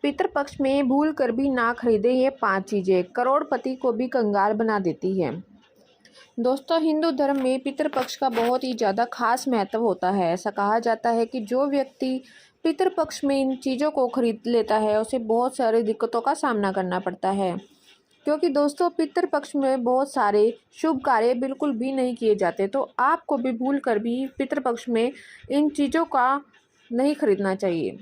पितृपक्ष में भूल कर भी ना खरीदे ये 5 चीज़ें, करोड़पति को भी कंगाल बना देती है। दोस्तों, हिंदू धर्म में पितृपक्ष का बहुत ही ज़्यादा खास महत्व होता है। ऐसा कहा जाता है कि जो व्यक्ति पितृपक्ष में इन चीज़ों को खरीद लेता है उसे बहुत सारी दिक्कतों का सामना करना पड़ता है, क्योंकि दोस्तों पितृपक्ष में बहुत सारे शुभ कार्य बिल्कुल भी नहीं किए जाते। तो आपको भी भूल कर भी पितृपक्ष में इन चीज़ों का नहीं खरीदना चाहिए।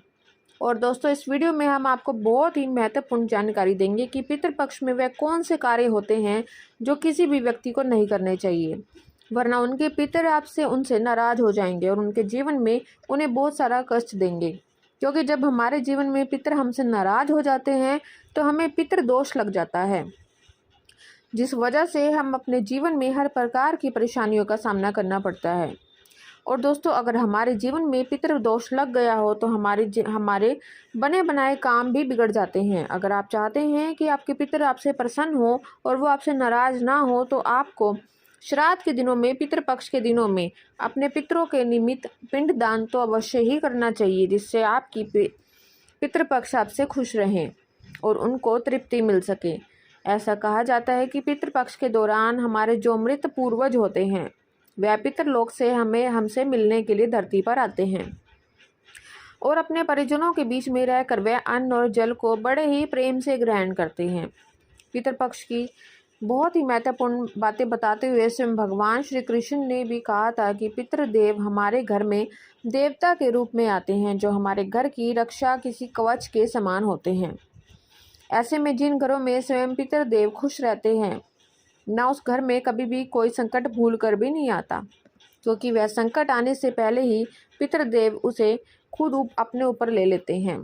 और दोस्तों, इस वीडियो में हम आपको बहुत ही महत्वपूर्ण जानकारी देंगे कि पितृपक्ष में वह कौन से कार्य होते हैं जो किसी भी व्यक्ति को नहीं करने चाहिए, वरना उनके पितर आपसे उनसे नाराज हो जाएंगे और उनके जीवन में उन्हें बहुत सारा कष्ट देंगे। क्योंकि जब हमारे जीवन में पितर हमसे नाराज हो जाते हैं तो हमें पितृ दोष लग जाता है, जिस वजह से हम अपने जीवन में हर प्रकार की परेशानियों का सामना करना पड़ता है। और दोस्तों, अगर हमारे जीवन में पितृ दोष लग गया हो तो हमारे बने बनाए काम भी बिगड़ जाते हैं। अगर आप चाहते हैं कि आपके पितृ आपसे प्रसन्न हो और वो आपसे नाराज ना हो तो आपको श्राद्ध के दिनों में, पितृपक्ष के दिनों में अपने पितरों के निमित्त पिंडदान तो अवश्य ही करना चाहिए, जिससे आपकी पितृपक्ष आपसे खुश रहें और उनको तृप्ति मिल सके। ऐसा कहा जाता है कि पितृपक्ष के दौरान हमारे जो मृत पूर्वज होते हैं वह पितरलोक से हमसे मिलने के लिए धरती पर आते हैं और अपने परिजनों के बीच में रहकर वह अन्न और जल को बड़े ही प्रेम से ग्रहण करते हैं। पितरपक्ष की बहुत ही महत्वपूर्ण बातें बताते हुए स्वयं भगवान श्री कृष्ण ने भी कहा था कि पितृदेव हमारे घर में देवता के रूप में आते हैं, जो हमारे घर की रक्षा किसी कवच के समान होते हैं। ऐसे में जिन घरों में स्वयं पितृदेव खुश रहते हैं ना, उस घर में कभी भी कोई संकट भूल कर भी नहीं आता, क्योंकि वह संकट आने से पहले ही पितृदेव उसे खुद अपने ऊपर ले लेते हैं।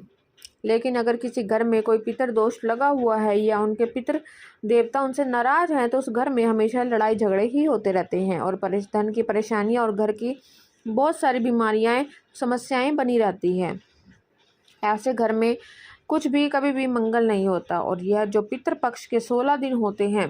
लेकिन अगर किसी घर में कोई पितृ दोष लगा हुआ है या उनके पितृ देवता उनसे नाराज हैं तो उस घर में हमेशा लड़ाई झगड़े ही होते रहते हैं और धन की परेशानियां और घर की बहुत सारी समस्याएं बनी रहती हैं। ऐसे घर में कुछ भी कभी भी मंगल नहीं होता। और यह जो पितृपक्ष के 16 दिन होते हैं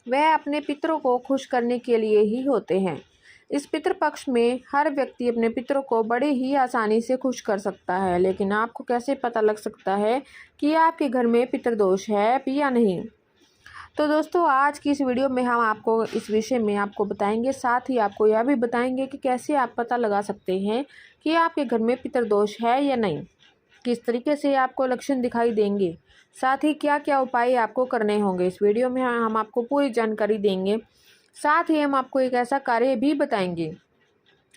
वह अपने पितरों को खुश करने के लिए ही होते हैं। इस पितृपक्ष में हर व्यक्ति अपने पितरों को बड़े ही आसानी से खुश कर सकता है, लेकिन आपको कैसे पता लग सकता है कि आपके घर में पितृदोष है या नहीं? तो दोस्तों, आज की इस वीडियो में हम आपको इस विषय में आपको बताएंगे, साथ ही आपको यह भी बताएंगे कि कैसे आप पता लगा सकते हैं कि आपके घर में पितृदोष है या नहीं, किस तरीके से आपको लक्षण दिखाई देंगे, साथ ही क्या क्या उपाय आपको करने होंगे। इस वीडियो में हम आपको पूरी जानकारी देंगे। साथ ही हम आपको एक ऐसा कार्य भी बताएंगे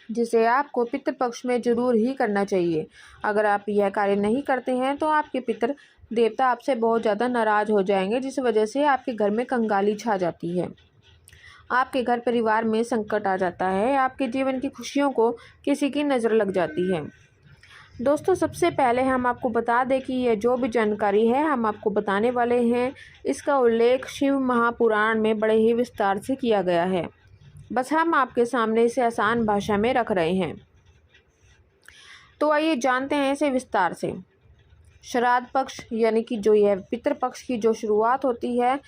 जिसे आपको पितृपक्ष में जरूर ही करना चाहिए। अगर आप यह कार्य नहीं करते हैं तो आपके पितृ देवता आपसे बहुत ज़्यादा नाराज हो जाएंगे, जिस वजह से आपके घर में कंगाली छा जाती है, आपके घर परिवार में संकट आ जाता है, आपके जीवन की खुशियों को किसी की नज़र लग जाती है। दोस्तों, सबसे पहले हम आपको बता दें कि यह जो भी जानकारी है हम आपको बताने वाले हैं, इसका उल्लेख शिव महापुराण में बड़े ही विस्तार से किया गया है। बस हम आपके सामने इसे आसान भाषा में रख रहे हैं। तो आइए जानते हैं इसे विस्तार से। श्राद्ध पक्ष यानी कि जो यह पितृपक्ष की जो शुरुआत होती है,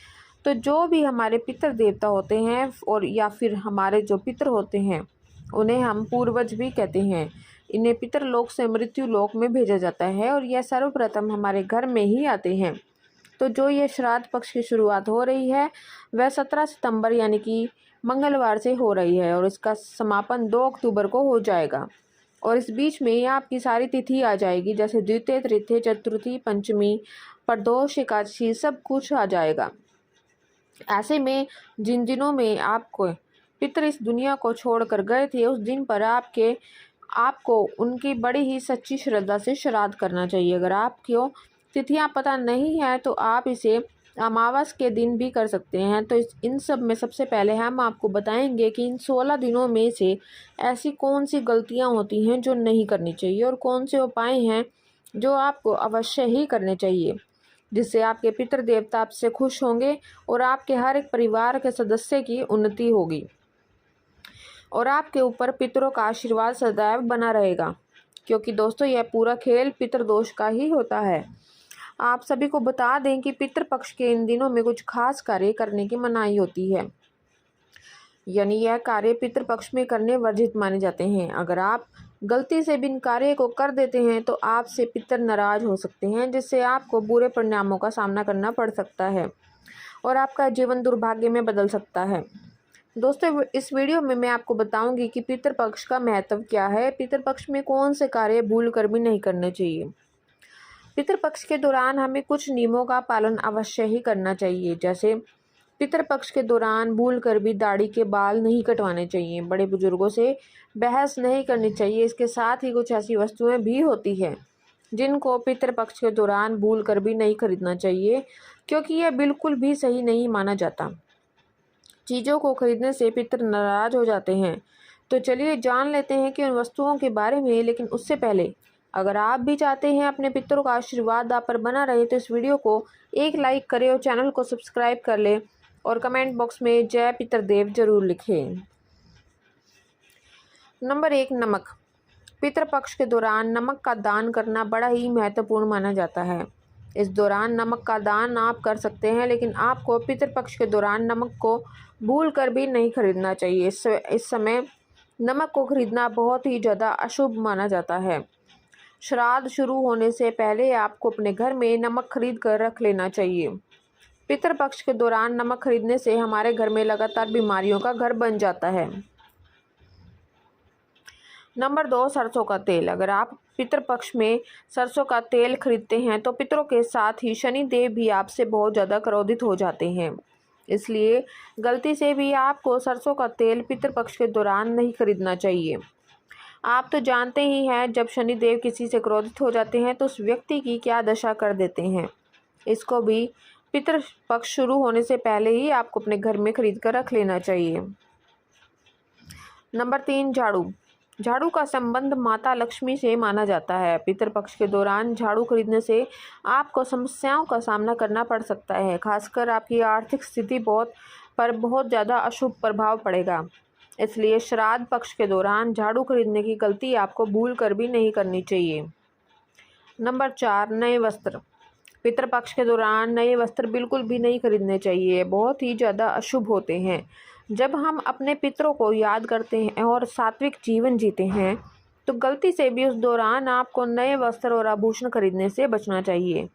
तो जो भी हमारे पितृ देवता होते हैं और या फिर हमारे जो पितृ होते हैं उन्हें हम पूर्वज भी कहते हैं। इन्हें पितरलोक से मृत्यु लोक में भेजा जाता है और यह सर्वप्रथम हमारे घर में ही आते हैं। तो जो ये श्राद्ध पक्ष की शुरुआत हो रही है वह 17 सितंबर यानी कि मंगलवार से हो रही है और इसका समापन 2 अक्टूबर को हो जाएगा। और इस बीच में आपकी सारी तिथि आ जाएगी, जैसे द्वितीय, तृतीय, चतुर्थी, पंचमी, प्रदोष, एकादशी, सब कुछ आ जाएगा। ऐसे में जिन दिनों में आपको पितृ इस दुनिया को छोड़कर गए थे उस दिन पर आपको उनकी बड़ी ही सच्ची श्रद्धा से श्राद्ध करना चाहिए। अगर आपको तिथियां पता नहीं है तो आप इसे अमावस के दिन भी कर सकते हैं। तो इन सब में सबसे पहले हम आपको बताएंगे कि इन 16 दिनों में से ऐसी कौन सी गलतियां होती हैं जो नहीं करनी चाहिए और कौन से उपाय हैं जो आपको अवश्य ही करने चाहिए, जिससे आपके पितृ देवता आपसे खुश होंगे और आपके हर एक परिवार के सदस्य की उन्नति होगी और आपके ऊपर पितरों का आशीर्वाद सदैव बना रहेगा। क्योंकि दोस्तों, यह पूरा खेल पितृदोष का ही होता है। आप सभी को बता दें कि पितृपक्ष के इन दिनों में कुछ खास कार्य करने की मनाही होती है, यानी यह कार्य पितृपक्ष में करने वर्जित माने जाते हैं। अगर आप गलती से भी इन कार्य को कर देते हैं तो आपसे पितर नाराज हो सकते हैं, जिससे आपको बुरे परिणामों का सामना करना पड़ सकता है और आपका जीवन दुर्भाग्य में बदल सकता है। दोस्तों, इस वीडियो में मैं आपको बताऊंगी कि पितृपक्ष का महत्व क्या है, पितृपक्ष में कौन से कार्य भूल कर भी नहीं करने चाहिए। पितृपक्ष के दौरान हमें कुछ नियमों का पालन अवश्य ही करना चाहिए, जैसे पितृपक्ष के दौरान भूल कर भी दाढ़ी के बाल नहीं कटवाने चाहिए, बड़े बुजुर्गों से बहस नहीं करनी चाहिए। इसके साथ ही कुछ ऐसी वस्तुएं भी होती हैं जिनको पितृपक्ष के दौरान भूल कर भी नहीं खरीदना चाहिए, क्योंकि यह बिल्कुल भी सही नहीं माना जाता। चीज़ों को खरीदने से पितर नाराज हो जाते हैं। तो चलिए जान लेते हैं कि उन वस्तुओं के बारे में। लेकिन उससे पहले अगर आप भी चाहते हैं अपने पितरों का आशीर्वाद आप पर बना रहे तो इस वीडियो को एक लाइक करें और चैनल को सब्सक्राइब कर लें और कमेंट बॉक्स में जय पितृदेव जरूर लिखें। नंबर 1, नमक। पितृपक्ष के दौरान नमक का दान करना बड़ा ही महत्वपूर्ण माना जाता है। इस दौरान नमक का दान आप कर सकते हैं, लेकिन आपको पितृपक्ष के दौरान नमक को भूल कर भी नहीं खरीदना चाहिए। इस समय नमक को खरीदना बहुत ही ज़्यादा अशुभ माना जाता है। श्राद्ध शुरू होने से पहले आपको अपने घर में नमक खरीद कर रख लेना चाहिए। पितृपक्ष के दौरान नमक खरीदने से हमारे घर में लगातार बीमारियों का घर बन जाता है। नंबर 2, सरसों का तेल। अगर आप पितृपक्ष में सरसों का तेल खरीदते हैं तो पितरों के साथ ही शनि देव भी आपसे बहुत ज़्यादा क्रोधित हो जाते हैं। इसलिए गलती से भी आपको सरसों का तेल पितृपक्ष के दौरान नहीं खरीदना चाहिए। आप तो जानते ही हैं जब शनि देव किसी से क्रोधित हो जाते हैं तो उस व्यक्ति की क्या दशा कर देते हैं। इसको भी पितृपक्ष शुरू होने से पहले ही आपको अपने घर में खरीद कर रख लेना चाहिए। नंबर 3, झाड़ू। झाड़ू का संबंध माता लक्ष्मी से माना जाता है। पितृपक्ष के दौरान झाड़ू खरीदने से आपको समस्याओं का सामना करना पड़ सकता है, खासकर आपकी आर्थिक स्थिति बहुत ज़्यादा अशुभ प्रभाव पड़ेगा। इसलिए श्राद्ध पक्ष के दौरान झाड़ू खरीदने की गलती आपको भूल कर भी नहीं करनी चाहिए। नंबर 4, नए वस्त्र। पितृपक्ष के दौरान नए वस्त्र बिल्कुल भी नहीं खरीदने चाहिए, बहुत ही ज़्यादा अशुभ होते हैं। जब हम अपने पितरों को याद करते हैं और सात्विक जीवन जीते हैं तो गलती से भी उस दौरान आपको नए वस्त्र और आभूषण खरीदने से बचना चाहिए।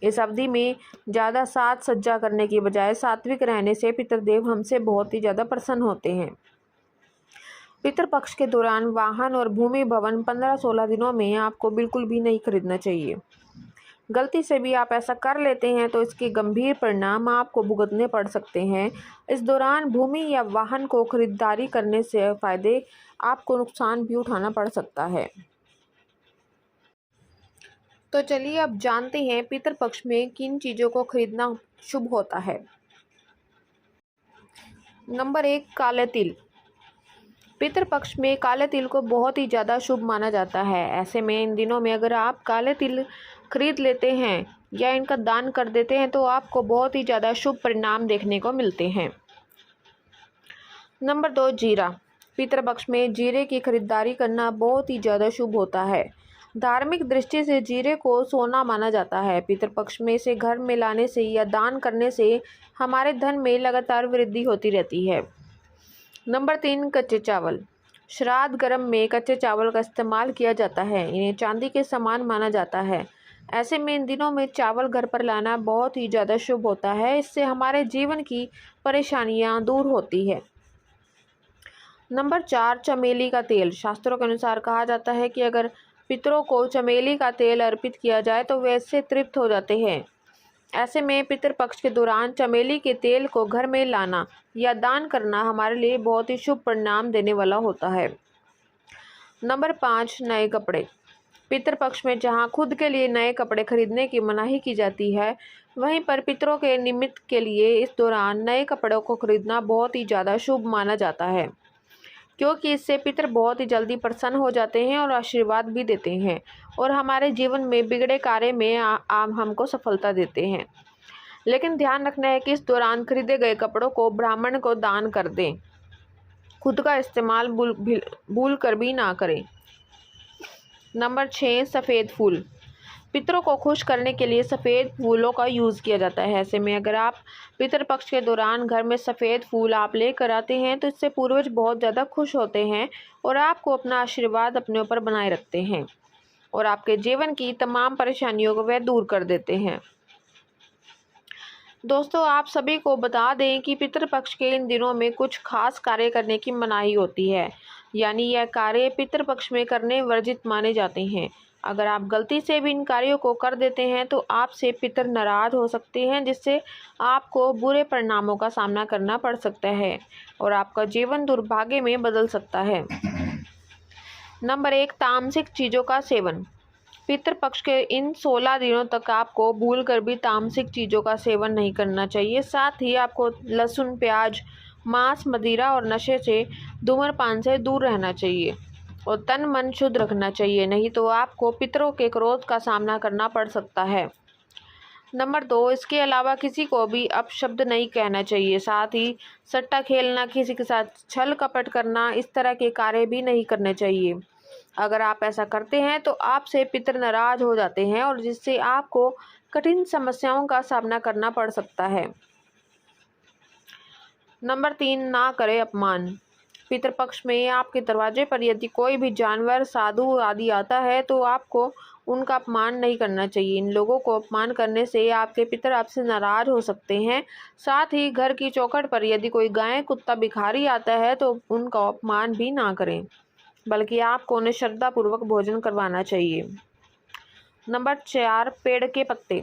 इस अवधि में ज़्यादा साज सज्जा करने की बजाय सात्विक रहने से पितृदेव हमसे बहुत ही ज़्यादा प्रसन्न होते हैं। पितृपक्ष के दौरान वाहन और भूमि भवन 15-16 दिनों में आपको बिल्कुल भी नहीं खरीदना चाहिए। गलती से भी आप ऐसा कर लेते हैं तो इसके गंभीर परिणाम आपको भुगतने पड़ सकते हैं। इस दौरान भूमि या वाहन को खरीदारी करने से फायदे आपको नुकसान भी उठाना पड़ सकता है। तो चलिए अब जानते हैं पितृपक्ष में किन चीज़ों को खरीदना शुभ होता है। नंबर 1, काले तिल। पितृपक्ष में काले तिल को बहुत ही ज़्यादा शुभ माना जाता है। ऐसे में इन दिनों में अगर आप काले तिल खरीद लेते हैं या इनका दान कर देते हैं तो आपको बहुत ही ज़्यादा शुभ परिणाम देखने को मिलते हैं। नंबर 2, जीरा। पितृपक्ष में जीरे की खरीदारी करना बहुत ही ज़्यादा शुभ होता है। धार्मिक दृष्टि से जीरे को सोना माना जाता है। पितृपक्ष में इसे घर में लाने से या दान करने से हमारे धन में लगातार वृद्धि होती रहती है। नंबर 3, कच्चे चावल। श्राद्ध कर्म में कच्चे चावल का इस्तेमाल किया जाता है। इन्हें चांदी के समान माना जाता है। ऐसे में इन दिनों में चावल घर पर लाना बहुत ही ज़्यादा शुभ होता है। इससे हमारे जीवन की परेशानियां दूर होती है। नंबर 4, चमेली का तेल। शास्त्रों के अनुसार कहा जाता है कि अगर पितरों को चमेली का तेल अर्पित किया जाए तो वे इससे तृप्त हो जाते हैं। ऐसे में पितृपक्ष के दौरान चमेली के तेल को घर में लाना या दान करना हमारे लिए बहुत ही शुभ परिणाम देने वाला होता है। नंबर 5, नए कपड़े। पितृपक्ष में जहां खुद के लिए नए कपड़े खरीदने की मनाही की जाती है, वहीं पर पितरों के निमित्त के लिए इस दौरान नए कपड़ों को खरीदना बहुत ही ज़्यादा शुभ माना जाता है, क्योंकि इससे पितर बहुत ही जल्दी प्रसन्न हो जाते हैं और आशीर्वाद भी देते हैं और हमारे जीवन में बिगड़े कार्य में हमको सफलता देते हैं। लेकिन ध्यान रखना है कि इस दौरान खरीदे गए कपड़ों को ब्राह्मण को दान कर दें, खुद का इस्तेमाल भूल कर भी ना करें। नंबर 6, सफ़ेद फूल। पितरों को खुश करने के लिए सफ़ेद फूलों का यूज़ किया जाता है। ऐसे में अगर आप पितृपक्ष के दौरान घर में सफ़ेद फूल आप लेकर आते हैं तो इससे पूर्वज बहुत ज़्यादा खुश होते हैं और आपको अपना आशीर्वाद अपने ऊपर बनाए रखते हैं और आपके जीवन की तमाम परेशानियों को वह दूर कर देते हैं। दोस्तों, आप सभी को बता दें कि पितृपक्ष के इन दिनों में कुछ खास कार्य करने की मनाही होती है, यानी यह कार्य पितृपक्ष में करने वर्जित माने जाते हैं। अगर आप गलती से भी इन कार्यों को कर देते हैं तो आपसे पितर नाराज हो सकते हैं, जिससे आपको बुरे परिणामों का सामना करना पड़ सकता है और आपका जीवन दुर्भाग्य में बदल सकता है। नंबर 1, तामसिक चीज़ों का सेवन। पितृपक्ष के इन 16 दिनों तक आपको भूलकर भी तामसिक चीज़ों का सेवन नहीं करना चाहिए। साथ ही आपको लहसुन, प्याज, मांस, मदिरा और नशे से, धूम्रपान से दूर रहना चाहिए और तन मन शुद्ध रखना चाहिए, नहीं तो आपको पितरों के क्रोध का सामना करना पड़ सकता है। नंबर 2, इसके अलावा किसी को भी अपशब्द नहीं कहना चाहिए। साथ ही सट्टा खेलना, किसी के साथ छल कपट करना, इस तरह के कार्य भी नहीं करने चाहिए। अगर आप ऐसा करते हैं तो आपसे पितर नाराज हो जाते हैं और जिससे आपको कठिन समस्याओं का सामना करना पड़ सकता है। नंबर 3, ना करें अपमान। पितृपक्ष में आपके दरवाजे पर यदि कोई भी जानवर, साधु आदि आता है तो आपको उनका अपमान नहीं करना चाहिए। इन लोगों को अपमान करने से आपके पितर आपसे नाराज हो सकते हैं। साथ ही घर की चौखट पर यदि कोई गाय, कुत्ता, भिखारी आता है तो उनका अपमान भी ना करें, बल्कि आपको उन्हें श्रद्धापूर्वक भोजन करवाना चाहिए। नंबर 4, पेड़ के पत्ते।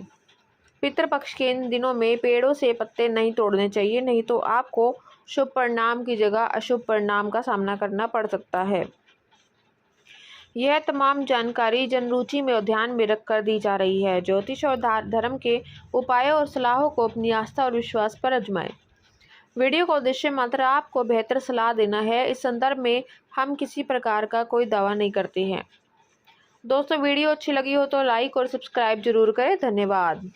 पितृपक्ष के इन दिनों में पेड़ों से पत्ते नहीं तोड़ने चाहिए, नहीं तो आपको शुभ परिणाम की जगह अशुभ परिणाम का सामना करना पड़ सकता है। यह तमाम जानकारी जनरुचि में ध्यान में रखकर दी जा रही है। ज्योतिष और धर्म के उपायों और सलाहों को अपनी आस्था और विश्वास पर आजमाएं। वीडियो का उद्देश्य मात्र आपको बेहतर सलाह देना है। इस संदर्भ में हम किसी प्रकार का कोई दावा नहीं करते हैं। दोस्तों, वीडियो अच्छी लगी हो तो लाइक और सब्सक्राइब जरूर करें। धन्यवाद।